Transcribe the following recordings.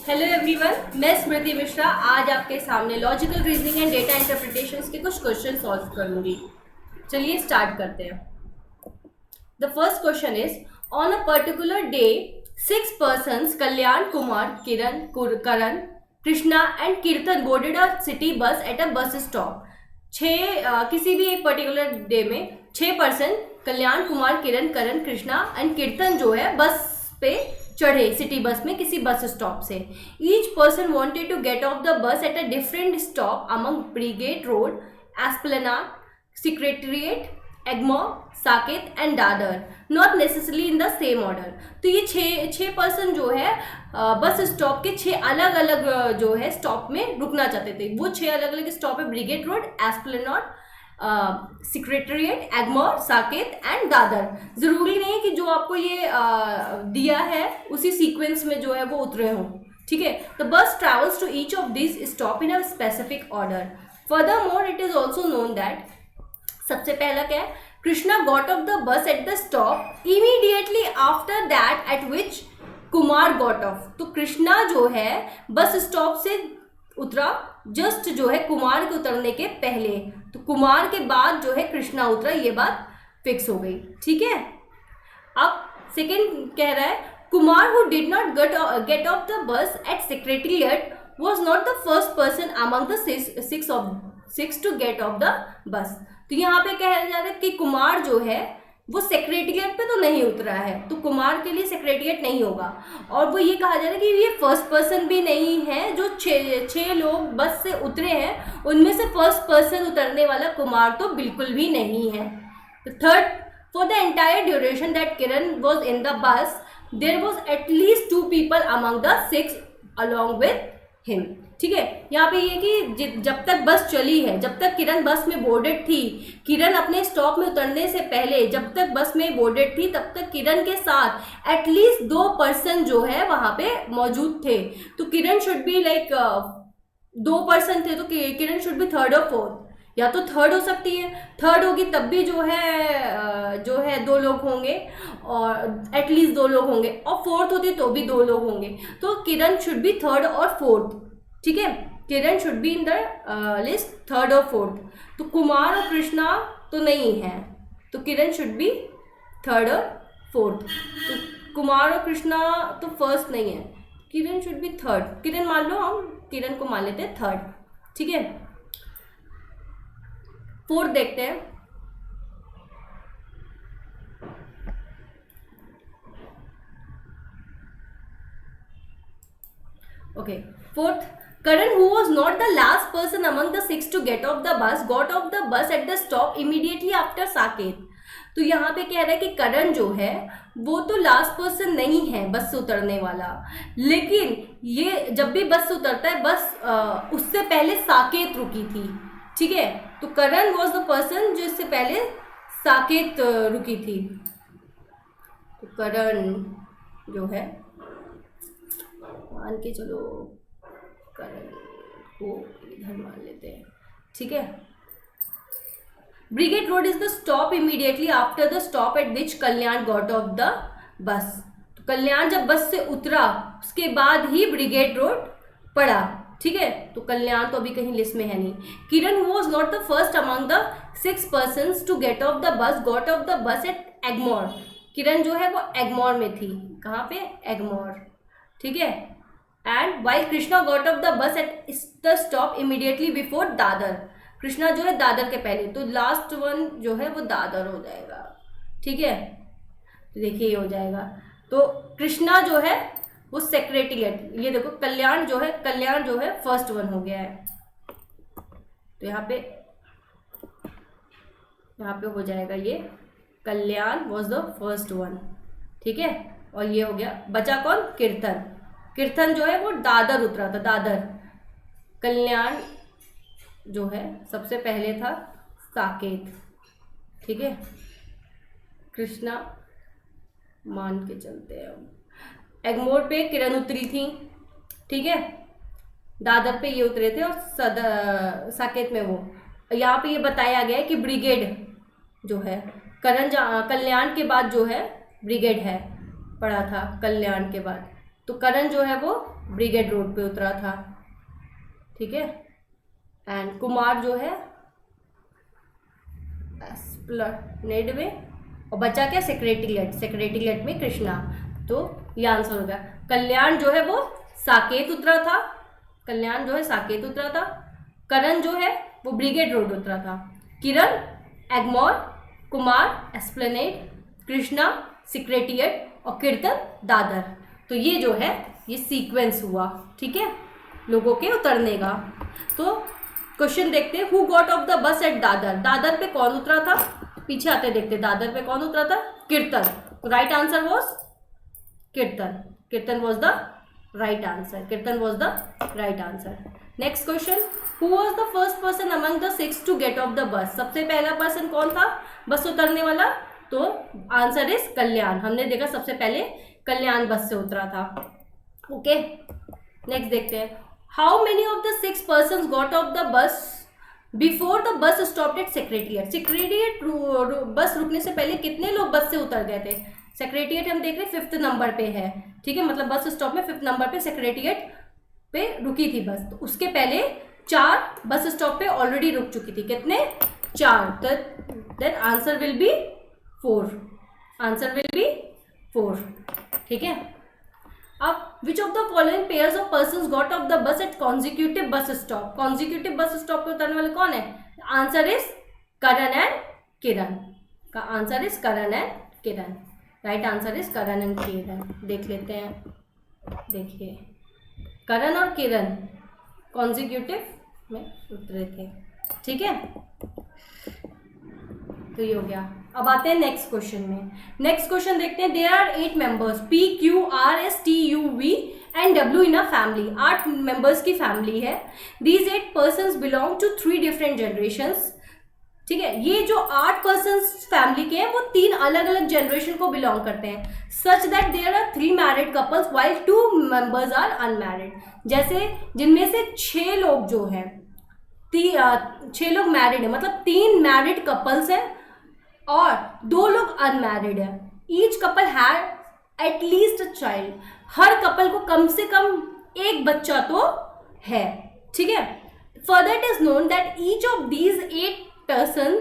Hello everyone, मैं स्मृति मिश्रा आज आपके सामने logical reasoning and data interpretations के कुछ क्वेश्चन सॉल्व करूंगी। चलिए स्टार्ट करते हैं। The first question is on a particular day 6 persons Kalyan Kumar Kiran Karan Krishna and Kirtan boarded a city bus at a bus stop. किसी भी एक पर्टिकुलर डे में 6 पर्सन कल्याण कुमार किरण करण कृष्णा एंड कीर्तन जो है बस पे चढ़े सिटी बस में किसी बस स्टॉप से। Each person wanted to get off the bus at a different stop among Brigade Road, Esplanade, Secretariat, Egmore, Saket and Dadar, not necessarily in the same order. तो ये छः पर्सन जो है बस स्टॉप के 6 अलग अलग जो है स्टॉप में रुकना चाहते थे। वो 6 अलग अलग स्टॉप है Brigade Road, Esplanade, Secretariat, Egmore, Saket and Dadar. जरूरी नहीं है कि जो आपको ये दिया है उसी सीक्वेंस में जो है वो उतरे हों, ठीक है। The bus travels to each of this stop in a specific order. Furthermore it is also known that, सबसे पहला क्या है, Krishna got off the bus at the stop immediately after that at which Kumar got off. तो कृष्णा जो है बस stop से उतरा जस्ट जो है कुमार के उतरने के पहले, तो कुमार के बाद जो है कृष्णा उतरा, ये बात फिक्स हो गई, ठीक है। अब सेकेंड कह रहा है, Kumar who did not get off the bus at secretariat was not the first person among the six to get off the bus. तो यहाँ पे कहा जा रहा है कि कुमार जो है वो सेक्रेटेरिएट पे तो नहीं उतरा है, तो कुमार के लिए सेक्रेटेरिएट नहीं होगा। और वो ये कहा जा रहा है कि ये फर्स्ट पर्सन भी नहीं है, जो छः लोग बस से उतरे हैं उनमें से फर्स्ट पर्सन उतरने वाला कुमार तो बिल्कुल भी नहीं है। Third, for the entire duration that Kiran was in the bus there was at least 2 people among the 6 along with him, ठीक है। यहाँ पे ये कि जब तक बस चली है, जब तक किरण बस में बोर्डेड थी, किरण अपने स्टॉप में उतरने से पहले जब तक बस में बोर्डेड थी तब तक किरण के साथ एटलीस्ट 2 पर्सन जो है वहाँ पे मौजूद थे। तो Kiran should be like 2 person थे, तो किरण शुड बी थर्ड और फोर्थ, या तो थर्ड हो सकती है, थर्ड होगी तब भी जो है 2 लोग होंगे, और एटलीस्ट 2 लोग होंगे, और फोर्थ होती तो भी 2 लोग होंगे। तो किरण शुड बी थर्ड और फोर्थ, ठीक है। Kiran should be in the list third और फोर्थ। तो कुमार और कृष्णा तो नहीं है, तो किरण शुड बी थर्ड और फोर्थ। तो कुमार और कृष्णा तो फर्स्ट नहीं है, Kiran should be third. Kiran मान लो, हम किरण को मान लेते हैं थर्ड, ठीक है। फोर्थ देखते हैं। Okay, fourth, Karan, who was not the last person among the 6 to get off the bus, got off the bus at the stop immediately after Saket. तो यहाँ पे कह रहा है कि करण जो है वो तो लास्ट पर्सन नहीं है बस से उतरने वाला, लेकिन ये जब भी बस से उतरता है बस उससे पहले साकेत रुकी थी, ठीक है। तो करण वॉज द पर्सन जिससे पहले साकेत रुकी थी। तो करण जो है, मान के चलो करण को इधर मान लेते हैं, ठीक है। Brigade road is the stop immediately after the stop at which Kalyan got off the bus. तो कल्याण जब बस से उतरा उसके बाद ही ब्रिगेड रोड पड़ा, ठीक है। तो कल्याण तो अभी कहीं लिस्ट में है नहीं। Kiran who was not the first among the 6 persons to get off the bus got off the bus at Egmore. Kiran जो है वो एग्मोर में थी, कहाँ पे, एग्मोर, ठीक है। And while Krishna got off the bus at the stop immediately before Dadar. Krishna जो है दादर के पहले, तो लास्ट वन जो है वो दादर हो जाएगा, ठीक है। तो देखिए ये हो जाएगा। तो कृष्णा जो है वो सेक्रेटेरिएट, ये देखो कल्याण जो है फर्स्ट वन हो गया है, तो यहाँ पे हो जाएगा ये कल्याण वॉज द फर्स्ट वन, ठीक है। और ये हो गया, बचा कौन, कीर्तन। कीर्तन जो है वो दादर उतरा था, दादर। कल्याण जो है सबसे पहले था साकेत, ठीक है। कृष्णा मान के चलते हैं, एग्मोर पे किरण उतरी थी, ठीक है। दादर पे ये उतरे थे, और साकेत में वो। यहाँ पे ये बताया गया है कि ब्रिगेड जो है कल्याण के बाद जो है ब्रिगेड है, पड़ा था कल्याण के बाद, तो करण जो है वो ब्रिगेड रोड पे उतरा था, ठीक है। एंड कुमार जो है एस्प्लेनेड में, और बचा क्या, सेक्रेटेरिएट, सेक्रेटेरिएट में कृष्णा। तो ये आंसर हो गया। कल्याण जो है वो साकेत उतरा था, कल्याण जो है साकेत उतरा था। करण जो है वो ब्रिगेड रोड उतरा था। किरण एगमोर, कुमार एस्प्लेनेड, कृष्णा सेक्रेटेरिएट और कीर्तन दादर। तो ये जो है ये सीक्वेंस हुआ, ठीक है, लोगों के उतरने का। तो क्वेश्चन देखते हैं, who got off the bus at Dadar. Dadar पे कौन उतरा था, पीछे आते देखते, दादर पे कौन उतरा था, कीर्तन। तो right answer was Kirtan, Kirtan was the right answer, Kirtan was the right answer. Next question, who was the first person among the 6 to get off the bus. सबसे पहला पर्सन कौन था बस उतरने वाला, तो आंसर इज कल्याण। हमने देखा सबसे पहले कल्याण बस से उतरा था, ओके। नेक्स्ट देखते हैं, how many of the 6 person got off the बस before the bus stopped at secretariat. Secretariat बस रुकने से पहले कितने लोग बस से उतर गए थे। सेक्रेटेरिएट हम देख रहे हैं 5th नंबर पे है, ठीक है, मतलब बस स्टॉप में 5th नंबर पे सेक्रेटेरिएट पे रुकी थी बस। तो उसके पहले 4 बस स्टॉप पे ऑलरेडी रुक चुकी थी, कितने, 4। Then answer will be 4, answer will be 4, ठीक है। अब which of the following pairs of persons got off the bus at consecutive bus stop. Consecutive bus stop पे उतरने वाले कौन है, answer is Karan and Kiran, का answer is Karan and Kiran, right answer is Karan and Kiran. देख लेते हैं, देखिए करण और किरण कॉन्जिक्यूटिव में उतरे थे, ठीक है। तो ये हो गया। अब आते हैं नेक्स्ट क्वेश्चन में। नेक्स्ट क्वेश्चन देखते हैं, there are 8 members P Q R S T U V and W in a family. 8 members की फैमिली है। These 8 persons belong to 3 different generations, ठीक है। ये जो 8 पर्सन्स फैमिली के हैं वो 3 अलग अलग जनरेशन को बिलोंग करते हैं। Such that there are 3 married couples while 2 members are unmarried. जैसे जिनमें से 6 लोग जो हैं, 6 लोग मैरिड है, मतलब 3 मैरिड कपल्स हैं और 2 लोग अनमैरिड है। Each couple had at least a child. Her couple को कम से कम एक बच्चा तो है, ठीक है। Further it is known that each of these 8 person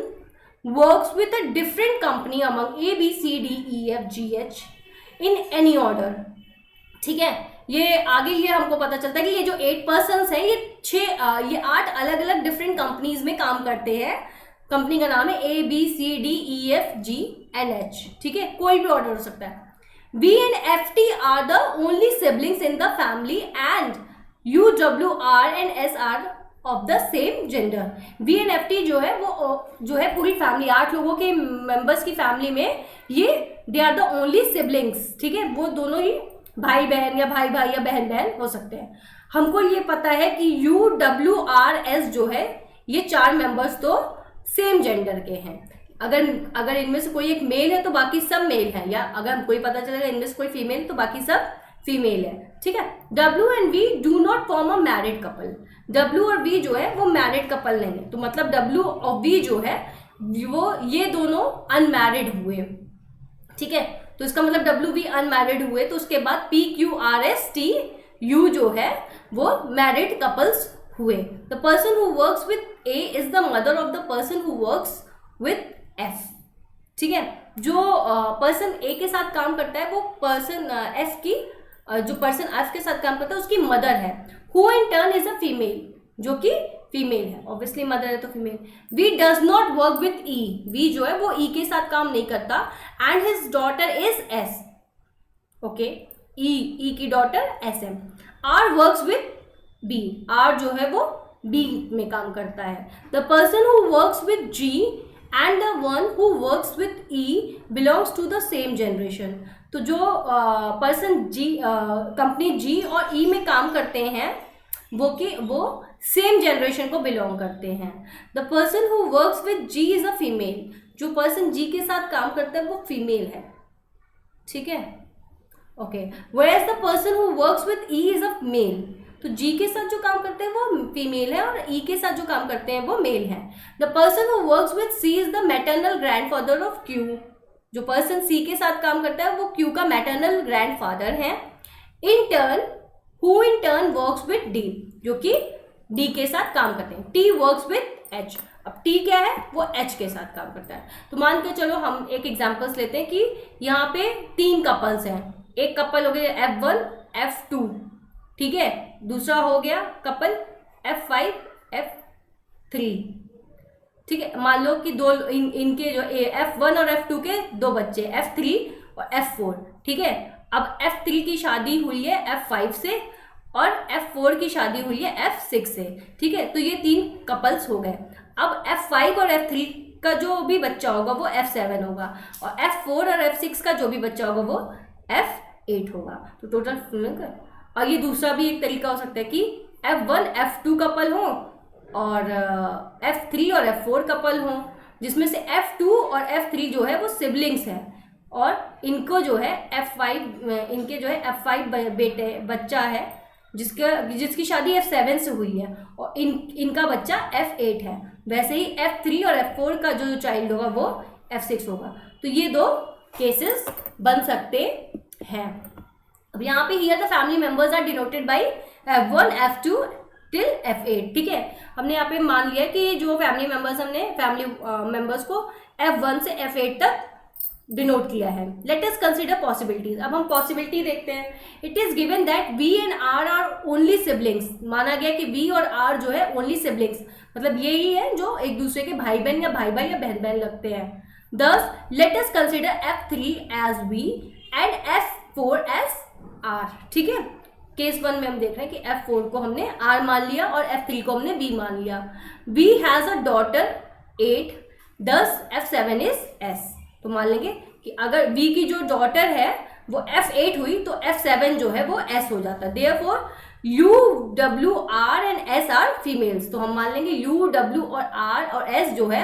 works with a different company among A B C D E F G H in any order, ठीक है। ये आगे ये हमको पता चलता है कि ये जो 8 पर्सन्स है ये 8 अलग अलग डिफरेंट कंपनीज में काम करते हैं। कंपनी का नाम है A B C D E F G and H, ठीक है, कोई भी ऑर्डर हो सकता है। V and F T are the only siblings in the family and U W R and S are of the same gender. V and F T जो है वो जो है पूरी फैमिली, 8 लोगों के मेंबर्स की फैमिली में ये they are the only siblings, ठीक है। वो दोनों ही भाई बहन या भाई भाई या बहन बहन हो सकते हैं। हमको ये पता है कि U W R S जो है ये 4 मेंबर्स तो सेम जेंडर के हैं। अगर इनमें से कोई एक मेल है तो बाकी सब मेल है, या अगर हमको पता चलेगा इनमें से कोई फीमेल तो बाकी सब फीमेल है, ठीक है। W and V do not form a married couple. W और V जो है वो मैरिड कपल नहीं है, तो मतलब W और V जो है वो ये दोनों अनमैरिड हुए, ठीक है। तो इसका मतलब W V अनमैरिड हुए, तो उसके बाद P Q R S T U जो है वो मैरिड कपल्स हुए। The person who works with A is the mother of the person who works with F, ठीक है। जो पर्सन A के साथ काम करता है वो पर्सन F की जो पर्सन F के साथ काम करता है उसकी मदर है। Who in turn is a female, जो कि फीमेल है, ऑब्वियसली मदर है तो female. V does not work with E, V जो है वो E के साथ काम नहीं करता। And his daughter is S, okay, E की daughter SM। R works with B, R जो है वो B में काम करता है। The person who works with G and the one who works with E belongs to the same generation. तो जो पर्सन G कंपनी G और E में काम करते हैं वो सेम जनरेशन को बिलोंग करते हैं। The person who works with G is a female. जो पर्सन G के साथ काम करता है वो फीमेल है, ठीक है, okay. whereas the person who works with E is a male। तो G के साथ जो काम करते हैं वो फीमेल है और E के साथ जो काम करते हैं वो मेल है। The person who works with C is the maternal grandfather of Q। जो पर्सन C के साथ काम करता है वो Q का मैटरनल ग्रैंडफादर है। In turn works with D, जो कि डी के साथ काम करते हैं। T works with H. अब टी क्या है, वो एच के साथ काम करता है। तो मान के चलो हम एक एग्जांपल्स लेते हैं कि यहाँ पे 3 कपल्स हैं। एक कपल हो गया F1 F2, ठीक है, दूसरा हो गया कपल F5 F3, ठीक है। मान लो कि दो इनके जो F1 और F2 के 2 बच्चे F3 और F4, ठीक है। अब F3 की शादी हुई है F5 से और F4 की शादी हुई है F6 से, ठीक है। तो ये 3 कपल्स हो गए। अब F5 और F3 का जो भी बच्चा होगा वो F7 होगा, और F4 और F6 का जो भी बच्चा होगा वो F8 होगा। तो टोटल और ये दूसरा भी एक तरीका हो सकता है कि F1 F2 कपल हो और F3 और F4 कपल हो, जिसमें से F2 और F3 जो है वो सिबलिंग्स हैं, और इनको जो है इनके जो है F5 बच्चा है जिसकी शादी F7 से हुई है, और इनका बच्चा F8 है। वैसे ही F3 और F4 का जो चाइल्ड होगा वो F6 होगा। तो ये 2 केसेस बन सकते हैं। अब यहाँ पे here the family members are denoted by F1 F2 till F8, ठीक है। हमने यहाँ पे मान लिया कि जो फैमिली मेंबर्स को F1 से F8 तक डिनोट किया है। Let us consider possibilities. अब हम पॉसिबिलिटी देखते हैं। It is given that V and R are only siblings. माना गया कि V और R जो है ओनली सिबलिंग्स, मतलब यही है जो एक दूसरे के भाई बहन या भाई भाई या बहन बहन लगते हैं। Thus let us consider F3 as V and F4 as R, ठीक है। केस 1 में हम देख रहे हैं कि F4 को हमने R मान लिया और F3 को हमने V मान लिया। V has a daughter 8, thus F7 is S। तो मान लेंगे कि अगर V की जो डॉटर है वो F8 हुई तो F7 जो है वो S हो जाता है। Therefore U, W, R and S are females. तो हम मान लेंगे U, W और R और S जो है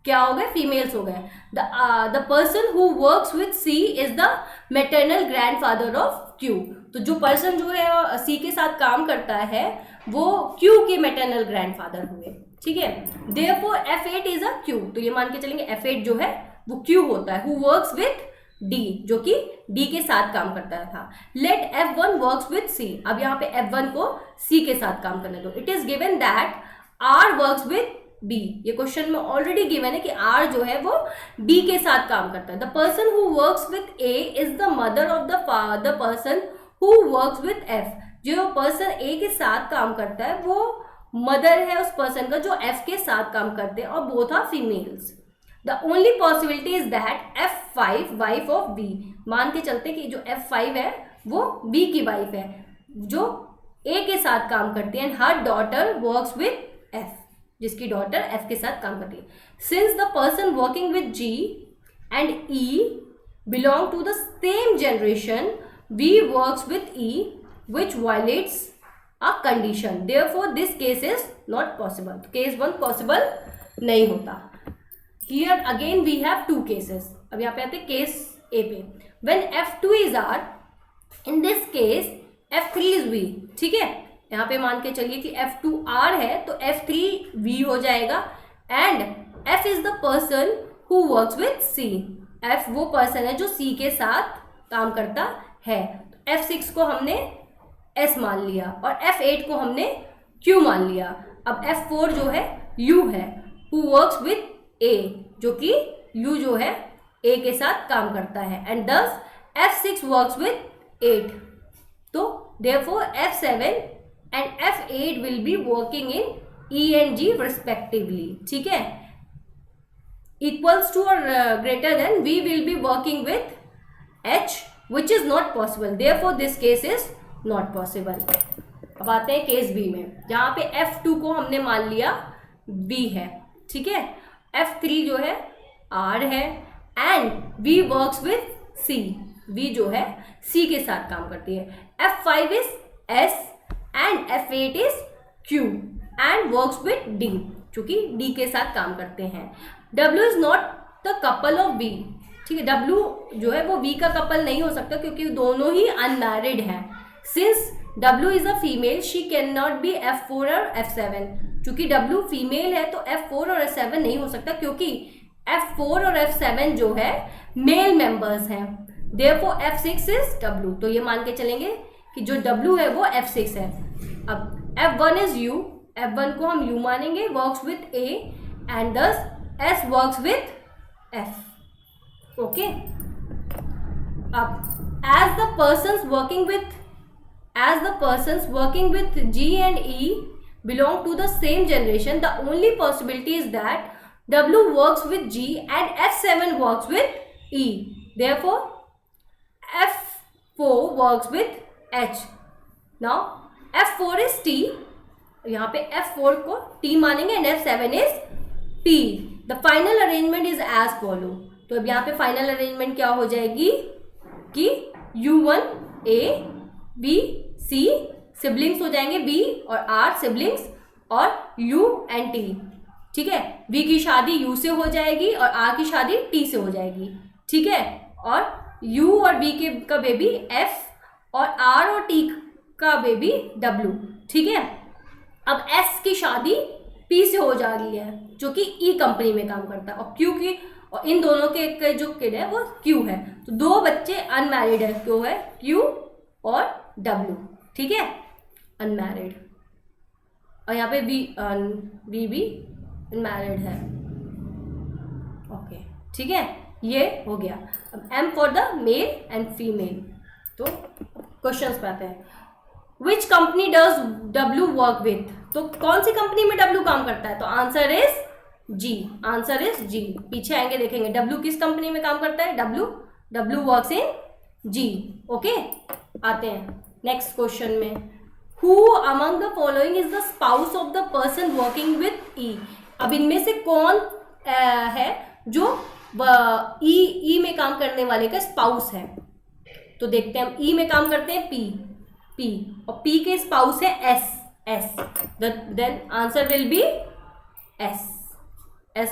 क्या हो गए, फीमेल्स हो गए। The person who works with C is the maternal grandfather of Q। तो जो पर्सन जो है C के साथ काम करता है वो Q के मैटरनल ग्रैंडफादर हुए, ठीक है। Therefore F8 is a Q। तो ये मान के चलेंगे F8 जो है वो Q होता है, हु वर्क्स विथ D, जो कि D के साथ काम करता था। Let F1 works with C। अब यहाँ पे F1 को C के साथ काम करने दो। It is given that R works with B। ये क्वेश्चन में ऑलरेडी गिवन है कि R जो है वो D के साथ काम करता है। The person who works with A is the mother of the person who works with F। जो पर्सन A के साथ काम करता है वो मदर है उस पर्सन का जो F के साथ काम करते हैं, और both are females. The only possibility is that F5 wife of B। मान के चलते कि जो F5 है वो B की वाइफ है जो A के साथ काम करती है, and her daughter works with F, जिसकी डॉटर F के साथ काम करती है। Since the person working with G and E belong to the same generation, V works with E which violates a condition. Therefore this case is not possible. Case 1 possible नहीं होता। Here again we have 2 cases. अब यहाँ पे आते हैं case A पे। When F2 is R, in this case F3 is V, ठीक है। यहाँ पे मान के चलिए कि F2 R है तो F3 V हो जाएगा, and F is the person who works with C। F वो पर्सन है जो C के साथ काम करता है। तो F6 को हमने S मान लिया और F8 को हमने Q मान लिया। अब F4 जो है U है, who works with A, जो कि U जो है A के साथ काम करता है, and thus F6 works with 8। तो therefore F7 and F8 will be working in E and G respectively, ठीक है। Equals to or greater than V will be working with H, which is not possible. Therefore this case is not possible. अब आते हैं case B में, जहाँ पे F2 को हमने मान लिया B है, ठीक है। F3 जो है R है, and V works with C। V जो है C के साथ काम करती है। F5 is S and F8 is Q and works with D, चूंकि D के साथ काम करते हैं। W is not the couple of V, ठीक है। W जो है वो V का कपल नहीं हो सकता क्योंकि दोनों ही अनमैरिड हैं। Since W is a female she can not be F4 और F7। चूंकि W फीमेल है तो F4 और F7 नहीं हो सकता क्योंकि F4 और F7 जो है मेल मेंबर्स हैं। Therefore F6 is W। तो ये मान के चलेंगे कि जो W है वो F6 है। अब F1 इज U, F1 को हम U मानेंगे, वर्क्स विथ A एंड दस S works with F। Okay, अब as the persons working with G and E belong to the same generation, the only possibility is that W works with G and F7 works with E. Therefore, F4 works with H. Now, F4 is T. यहाँ पे F4 को T मानेंगे and F7 is P. The final arrangement is as follow. तो अब यहाँ पे final arrangement क्या हो जाएगी कि U1 A B C siblings हो जाएंगे, B और R सिबलिंग्स, और U एंड T। ठीक है, B की शादी U से हो जाएगी और R की शादी T से हो जाएगी। ठीक है, और U और B के का बेबी F और R और T का बेबी W। ठीक है, अब S की शादी P से हो जा रही है जो कि E कंपनी में काम करता है, और Q की, और इन दोनों के जो किड है वो Q है। तो दो बच्चे अनमैरिड है, क्यों है Q और W। ठीक है, अनमैरिड, और यहाँ पे बी भी अनमैरिड है। ओके, ठीक है, ये हो गया। अब M for the male and female. तो क्वेश्चंस पे आते हैं। Which company does W work with? तो कौन सी कंपनी में W काम करता है? तो answer is G। Answer is G। पीछे आएंगे देखेंगे W किस कंपनी में काम करता है। W works in G। Okay, आते हैं नेक्स्ट क्वेश्चन में। Who among the following is the spouse of the person working with E? अब इनमें से कौन है जो E में काम करने वाले का स्पाउस है? तो देखते हैं, हम E में काम करते हैं P, और P के स्पाउस है S। Then answer will be S।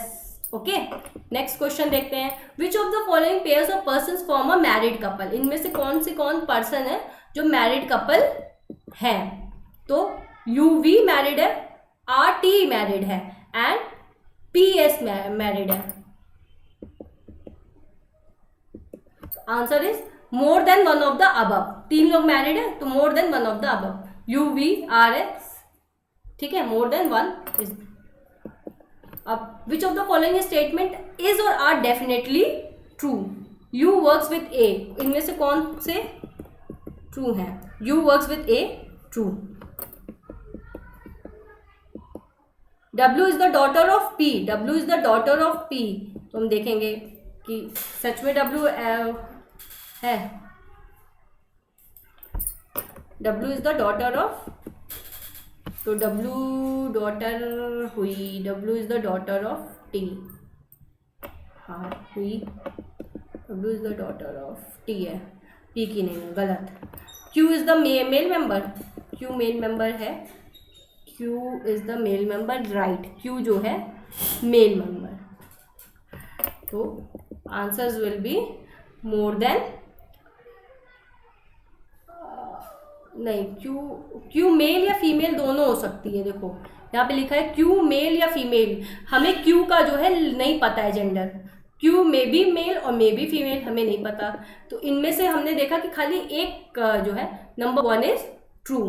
Okay, next question देखते हैं। Which of the following pairs of persons form a married couple? इनमें से कौन पर्सन है जो मैरिड कपल है? तो UV मैरिड है, RT मैरिड है एंड PS मैरिड है। Answer is more than one of the above. 3 लोग मैरिड है तो more than one of the above, UV RS। ठीक है, मोर देन वन इज। अब which of the following statement is or are definitely true? U works with A, इनमें से कौन से ट्रू है? U works with A, true. W is the daughter of P, W is the daughter of P। तो हम देखेंगे कि सच में W है, W is the daughter of, तो W डॉटर हुई, W is the daughter of T। हाँ हुई, W is the daughter of T है, P की नहीं है, गलत। Q is the male member, Q male member है, Q is the male member, right. Q जो है मेल मेंबर। तो answers will be more than, नहीं, Q मेल या फीमेल दोनों हो सकती है। देखो यहाँ पे लिखा है Q मेल या फीमेल, हमें Q का जो है नहीं पता है gender. Q may be male और मे बी फीमेल, हमें नहीं पता। तो इनमें से हमने देखा कि खाली एक जो है नंबर 1 इज ट्रू,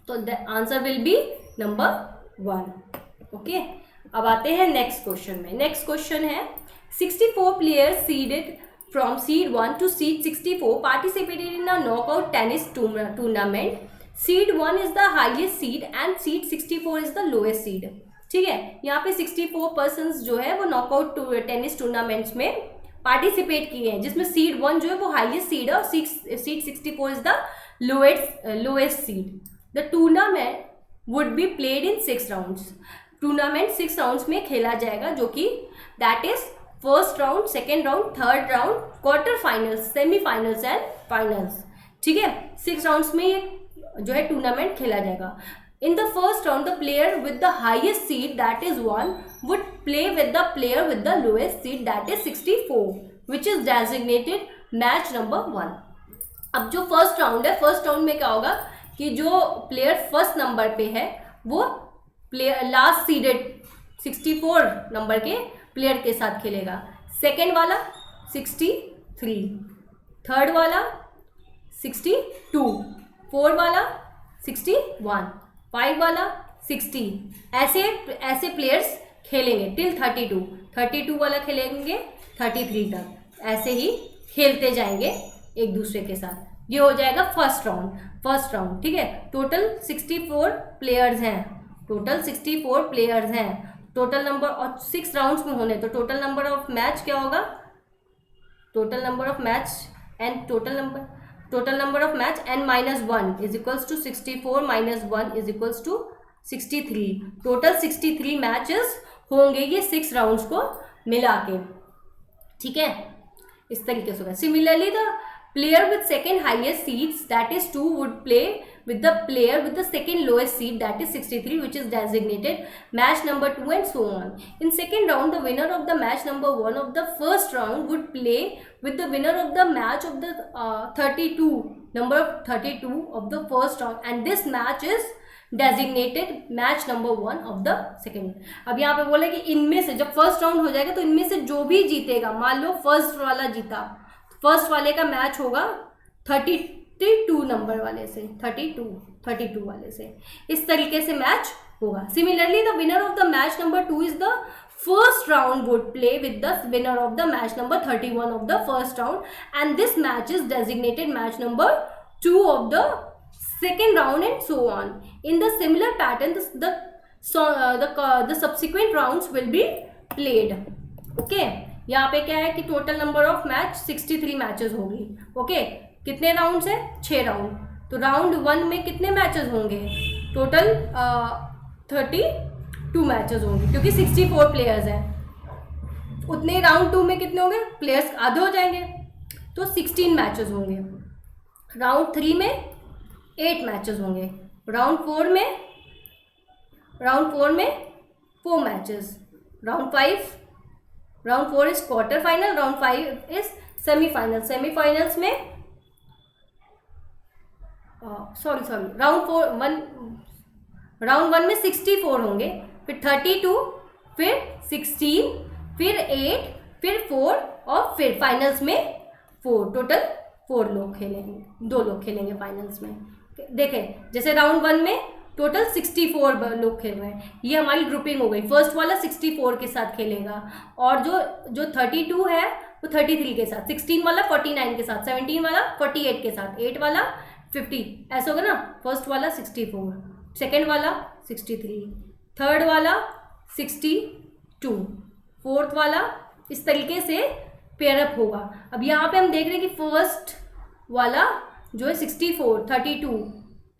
तो the answer will be number 1। Okay, अब आते हैं नेक्स्ट क्वेश्चन में। नेक्स्ट क्वेश्चन है 64 players seeded from seed 1 to seed 64 participated in a knockout tennis tournament. Seed 1 is the highest seed and seed 64 is the lowest seed. ठीक है, यहाँ पे 64 persons जो है वो नॉकआउट टेनिस टूर्नामेंट्स में पार्टिसिपेट किए हैं, जिसमें सीड 1 जो है वो हाईएस्ट सीड है और seed 64 is the lowest seed. The tournament would be played in 6 rounds. Tournament 6 rounds में खेला जाएगा, जो कि that is first round, second round, third round, quarter finals, semifinals and finals. ठीक है, 6 राउंड्स में ये जो है टूर्नामेंट खेला जाएगा। In the first round, the player with the highest seed, that is 1, would play with the player with the lowest seed, that is 64, which is designated match number 1. अब जो फर्स्ट राउंड है, first round में क्या होगा कि जो player first number पे है वो प्लेयर लास्ट सीडेड 64 नंबर के प्लेयर के साथ खेलेगा। सेकेंड वाला 63, थर्ड वाला 62, 4 वाला 61, 5 वाला 60, ऐसे प्लेयर्स खेलेंगे टिल 32 वाला खेलेंगे 33 तक, ऐसे ही खेलते जाएंगे एक दूसरे के साथ। ये हो जाएगा फर्स्ट राउंड। ठीक है, टोटल 64 प्लेयर्स हैं, टोटल नंबर और 6 राउंड्स में होने, तो टोटल नंबर ऑफ मैच क्या होगा, total number of match n minus 1 is equals to 64 minus 1 is equals to 63। Total 63 matches होंगे ये 6 राउंड्स को मिला के। ठीक है, इस तरीके से होगा। Similarly the player with second highest seeds that is 2 would play with the player with the second lowest seed that is 63 which is designated match number 2 and so on. In second round the winner of the match number 1 of the first round would play with the winner of the match of the 32 number of 32 of the first round and this match is designated match number 1 of the second। अब यहाँ पे बोले कि इनमें से जब first round हो जाएगा तो इनमें से जो भी जीतेगा, मान लो फर्स्ट वाला जीता, फर्स्ट वाले का मैच होगा 32 नंबर वाले से, 32 वाले से, इस तरीके से मैच होगा। Similarly the winner of the match number 2 is the first round would play with the winner of the match number 31 of the first round and this match is designated match number 2 of the second round and so on. In the similar pattern the subsequent rounds will be played। okay, यहाँ पे क्या है कि total number of match 63 matches होगी। Okay, कितने rounds है, 6 round. तो round 1 में कितने मैचेस होंगे, टोटल 32 मैचेस होंगे क्योंकि 64 प्लेयर्स हैं। उतने राउंड 2 में कितने होंगे, प्लेयर्स आधे हो जाएंगे तो 16 मैचेस होंगे। राउंड 3 में 8 मैचेस होंगे। राउंड 4 में 4 matches. Round 4 is quarter final, round 5 is semifinal. Semifinals में राउंड 1 में 64 होंगे, फिर 32, फिर 16, फिर 8, फिर 4 और फिर फाइनल्स में 4। टोटल 4 लोग खेलेंगे, 2 लोग खेलेंगे फाइनल्स में। देखें, जैसे राउंड 1 में टोटल 64 लोग खेल रहे हैं, ये हमारी ग्रुपिंग हो गई। फर्स्ट वाला 64 के साथ खेलेगा और जो 32 है वो 33 के साथ, 16 वाला 49 के साथ, 17 वाला 48 के साथ, 8 वाला 50, ऐसा होगा ना। फर्स्ट वाला 64, सेकेंड वाला 63, थर्ड वाला 62, फोर्थ वाला, इस तरीके से पेयरअप होगा। अब यहाँ पे हम देख रहे हैं कि फर्स्ट वाला जो है 64, 32,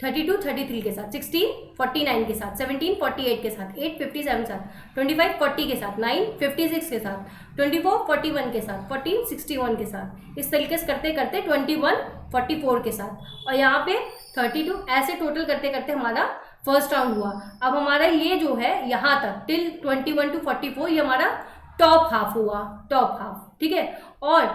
33 के साथ, 16, 49 के साथ, 17, 48 के साथ, 8, 57 के साथ, 25, 40 के साथ, 9, 56 के साथ, 24, 41 के साथ, 14, 61 के साथ, इस तरीके से करते करते 21, 44 के साथ और यहाँ पे 32, ऐसे टोटल करते करते हमारा फर्स्ट राउंड हुआ। अब हमारा ये जो है यहाँ तक टिल 21 to 44 ये हमारा टॉप हाफ हुआ, टॉप हाफ। ठीक है, और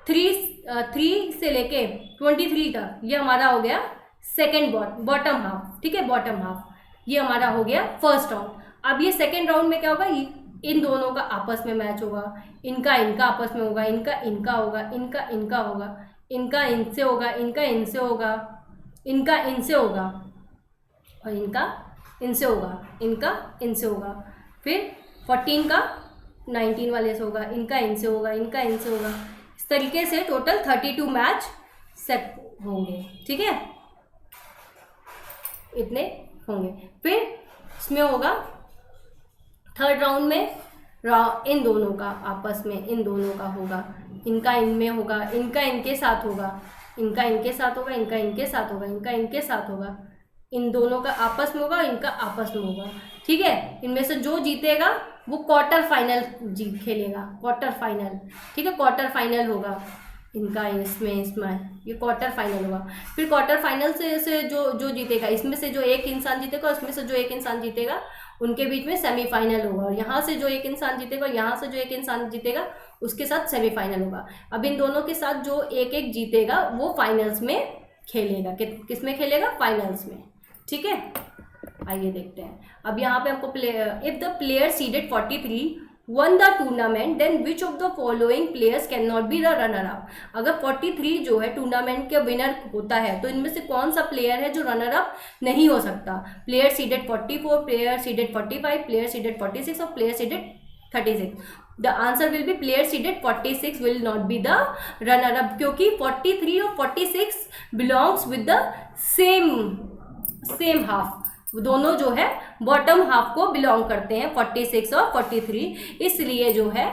3 से लेके 23 तक ये हमारा हो गया सेकेंड बॉटम हाफ। ठीक है, बॉटम हाफ ये हमारा हो गया फर्स्ट राउंड। अब ये सेकेंड राउंड में क्या होगा, इन दोनों का आपस में मैच होगा, इनका आपस में होगा, इनका होगा, इनका होगा, इनका इनसे होगा, इनका इनसे होगा, इनका इनसे होगा और इनका इनसे होगा, इनका इनसे होगा, फिर 14 का 19 वाले से होगा, इनका इनसे होगा, इनका इनसे होगा, इस तरीके से टोटल 32 मैच सेट होंगे। ठीक है, इतने होंगे। फिर इसमें होगा थर्ड राउंड में इन दोनों का आपस में, इन दोनों का होगा, इनका इनमें होगा, इनका इनके साथ होगा, इनका इनके साथ होगा, इनका इनके साथ होगा, इनका इनके साथ होगा, इन दोनों का आपस में होगा, इनका आपस में होगा। ठीक है, इनमें से जो जीतेगा वो क्वार्टर फाइनल खेलेगा, क्वार्टर फाइनल। ठीक है, क्वार्टर फाइनल होगा इनका, इसमें ये क्वार्टर फाइनल होगा। फिर क्वार्टर फाइनल से जो जीतेगा, इसमें से जो एक इंसान जीतेगा, उसमें से जो एक इंसान जीतेगा, उनके बीच में सेमीफाइनल होगा। और यहाँ से जो एक इंसान जीतेगा, यहाँ से जो एक इंसान जीतेगा, उसके साथ सेमीफाइनल होगा। अब इन दोनों के साथ जो एक जीतेगा वो फाइनल्स में खेलेगा। किस में खेलेगा, फाइनल्स में। ठीक है, आइए देखते हैं। अब यहाँ पे हमको if the player seeded 43 won the tournament, then which of the following players cannot be the runner up? अगर 43 जो है टूर्नामेंट के विनर होता है तो इनमें से कौन सा प्लेयर है जो रनर अप नहीं हो सकता? Player seeded 44, player seeded 45, player seeded 46 और player seeded 36. The answer will be player seeded 46 will not be the runner up, क्योंकि 43 और 46 belongs with the same half. दोनों जो है बॉटम हाफ को बिलोंग करते हैं, 46 और 43, इसलिए जो है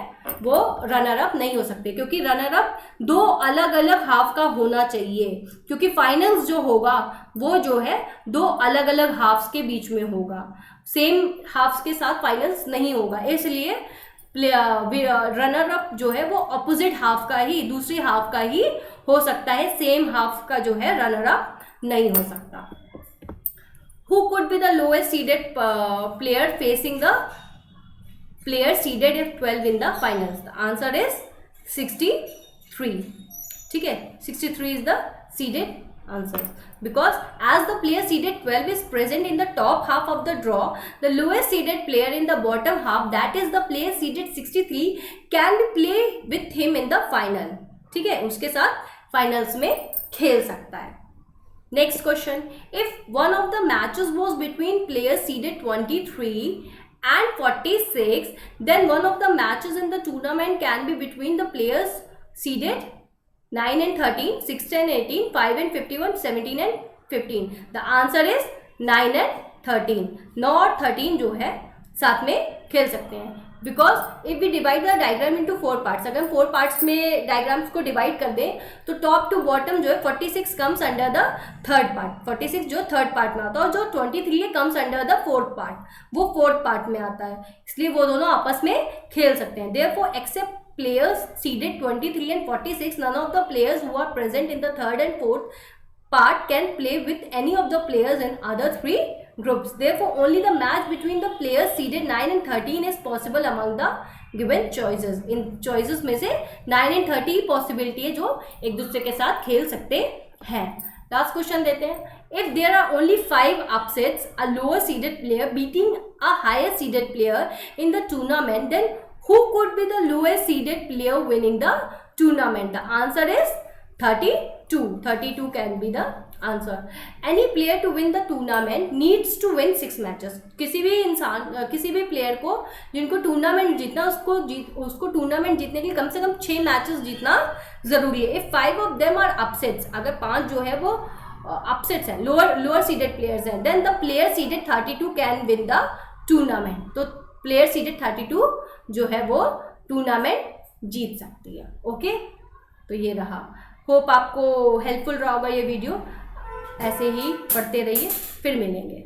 वो रनर अप नहीं हो सकते, क्योंकि रनर अप दो अलग अलग हाफ का होना चाहिए, क्योंकि फाइनल्स जो होगा वो जो है दो अलग अलग हाफ्स के बीच में होगा, सेम हाफ्स के साथ फाइनल्स नहीं होगा, इसलिए रनर अप जो है वो अपोजिट हाफ का ही, दूसरी हाफ का ही हो सकता है, सेम हाफ का जो है रनर अप नहीं हो सकता. Who could be the lowest seeded player facing the player seeded at 12 in the finals? The answer is 63. ठीक है, 63 is the seeded answer, because as the player seeded 12 is present in the top half of the draw, the lowest seeded player in the bottom half, that is the player seeded 63, can be play with him in the final. ठीक है, उसके साथ finals में खेल सकता है. Next question, if one of the matches was between players seeded 23 and 46, then one of the matches in the tournament can be between the players seeded 9 and 13, 6 and 18, 5 and 51, 17 and 15. The answer is 9 and 13. 9 और 13 जो है साथ में खेल सकते हैं, because if we divide the diagram into 4 parts, अगर हम 4 पार्ट्स में डायग्राम्स को डिवाइड कर दें तो टॉप टू बॉटम जो है 46 comes under the third part, 46 जो थर्ड पार्ट में आता है, और जो 23 है comes under the fourth part, वो फोर्थ पार्ट में आता है, इसलिए वो दोनों आपस में खेल सकते हैं. Therefore except players seeded 23 and 46, none of the players who are present in the third and fourth part can play with any of the players in other 3 groups. Therefore only the match between the players seeded 9 and 13 is possible among the given choices. In choices में से 9 and 30 possibility है जो एक दूसरे के साथ खेल सकते हैं. लास्ट क्वेश्चन देते हैं. If there are only 5 upsets, a lower seeded player beating a higher seeded player in the tournament, then who could be the lowest seeded player winning the tournament? The answer is 32. 32 can be the answer. Any player to win the tournament needs to win 6 matches. किसी भी player को जिनको tournament जीतना, उसको tournament जीतने के लिए कम से कम 6 मैचेस जीतना जरूरी है. If 5 of them are upsets, अगर 5 जो है वो upsets हैं, lower seeded players हैं, then the player seeded 32 can win the tournament. तो प्लेयर सीडेड 32 जो है वो टूर्नामेंट जीत सकती है. ओके, तो ये रहा. होप आपको हेल्पफुल रहा होगा ये वीडियो. ऐसे ही पढ़ते रहिए, फिर मिलेंगे.